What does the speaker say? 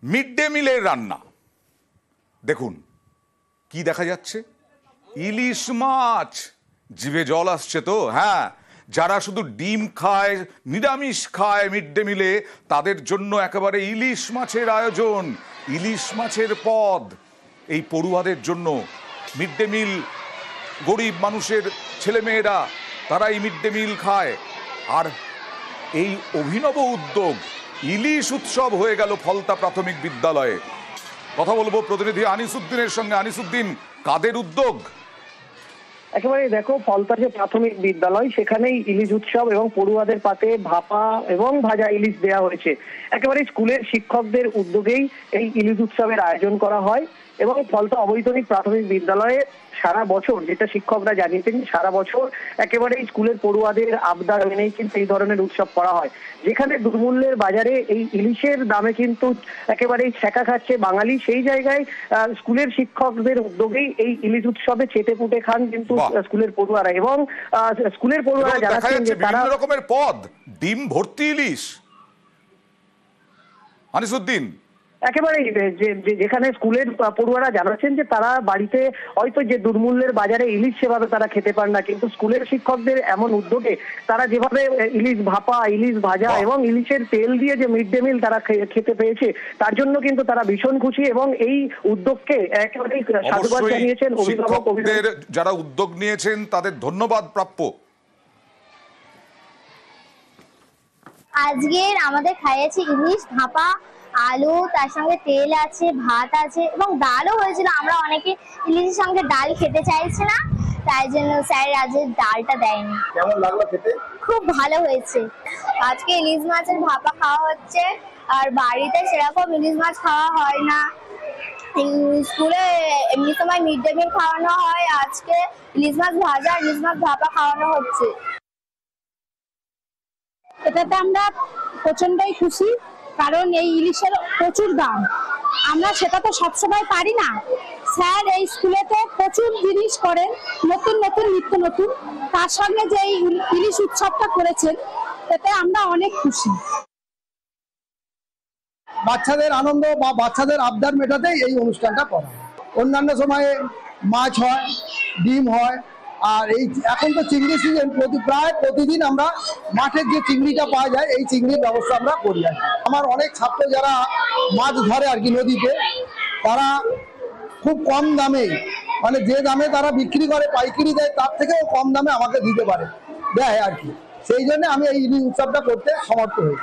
Mid day মিলের রান্না দেখুন কি দেখা যাচ্ছে, ইলিশ মাছ। জিভে জল আসছে তো? হ্যাঁ, যারা শুধু ডিম খায়, নিরামিষ খায় মিড ডে মিলে, তাদের জন্য একেবারে ইলিশ মাছের আয়োজন, ইলিশ মাছের পদ। এই পড়ুয়াদের জন্য মিড ডে মিল, গরিব মানুষের ছেলেমেয়েরা তারা এই মিড ডে মিল খায়। আর এই অভিনব উদ্যোগ ইলিশ উৎসব হয়ে গেল ফলতা প্রাথমিক বিদ্যালয়ে। কথা বলবো প্রতিনিধি আনিসুদ্দিনের সঙ্গে। আনিসুদ্দিন, কাদের উদ্যোগ? একেবারে দেখো, ফলতা যে প্রাথমিক বিদ্যালয় সেখানেই ইলিশ উৎসব এবং পড়ুয়াদের পাতে ভাপা এবং ভাজা ইলিশ দেওয়া হয়েছে। একেবারে স্কুলের শিক্ষকদের উদ্যোগেই এই ইলিশ উৎসবের আয়োজন করা হয় এবং ফলতা অবৈতনিক প্রাথমিক বিদ্যালয়ে সারা বছর, যেটা শিক্ষকরা জানিয়েছেন, সারা বছর একেবারে স্কুলের পড়ুয়াদের আবদার মেনেই কিন্তু এই ধরনের উৎসব করা হয়। যেখানে দুর্মূল্যের বাজারে এই ইলিশের দামে কিন্তু একেবারেই ছেঁকা খাচ্ছে বাঙালি, সেই জায়গায় স্কুলের শিক্ষকদের উদ্যোগেই এই ইলিশ উৎসবে চেটে পুটে খান কিন্তু স্কুলের পড়ুয়ারা। এবং স্কুলের পড়ুয়ারা জানাচ্ছেন যে তারা বিভিন্ন রকমের পদ, ডিম ভর্তি ইলিশ। আনিসুদ্দিন, একেবারে যেখানে স্কুলের পড়ুয়ারা জানাচ্ছেন যে তারা বাড়িতে হয়তো যে দুর্মূল্যের বাজারে ইলিশ সেভাবে তারা খেতে পান না, কিন্তু স্কুলের শিক্ষকদের এমন উদ্যোগে তারা যেভাবে ইলিশ ভাপা, ইলিশ ভাজা এবং ইলিশের তেল দিয়ে যে মিড ডে মিল তারা খেতে পেয়েছে, তার জন্য কিন্তু তারা ভীষণ খুশি এবং এই উদ্যোগকে একেবারেই সাধুবাদ জানিয়েছেন অভিভাবক। যারা উদ্যোগ নিয়েছেন তাদের ধন্যবাদ প্রাপ্য। আজকের আমাদের খাইয়েছে ইলিশ ভাপা, আলু, তার সঙ্গে তেল আছে, ভাত আছে এবং ডালও হয়েছিল। আমরা অনেকে ইলিশের সঙ্গে ডাল খেতে চাইছি না, তাই জন্য স্যার আজকে ডালটা দেয়নি। কেমন লাগলো খেতে? খুব ভালো হয়েছে। আজকে ইলিশ মাছের ভাপা খাওয়া হচ্ছে, আর বাড়িতে সেরকম ইলিশ মাছ খাওয়া হয় না। স্কুলে এমনি সময় মিড ডে মিল খাওয়ানো হয়, আজকে ইলিশ মাছ ভাজা, ইলিশ মাছ ভাপা খাওয়ানো হচ্ছে। এটাতে আমরা প্রচন্ডই খুশি, কারণ এই ইলিশের প্রচুর দাম, আমরা সেটা তো সবসময় পারি না। স্যার এই স্কুলেতে প্রচুর জিনিস করেন, নতুন নতুন, নিত্য নতুন। তার সঙ্গে যে এই ইলিশ উৎসবটা করেছেন, এতে আমরা অনেক খুশি। বাচ্চাদের আনন্দ বা বাচ্চাদের আবদার মেটাতে এই অনুষ্ঠানটা করা হয়। অন্যান্য সময়ে মাছ হয়, ডিম হয়, আর এই এখন তো চিংড়ি সিজন, প্রায় প্রতিদিন আমরা মাঠের যে চিংড়িটা পাওয়া যায় এই চিংড়ির ব্যবস্থা আমরা করি। আমার অনেক ছাত্র যারা মাছ ধরে আর কি নদীতে, তারা খুব কম দামে, মানে যে দামে তারা বিক্রি করে পাইকারি দেয় তার থেকেও কম দামে আমাকে দিতে পারে, দেয় আর কি। সেই জন্য আমি এই ইলিশ উৎসবটা করতে সমর্থ হই।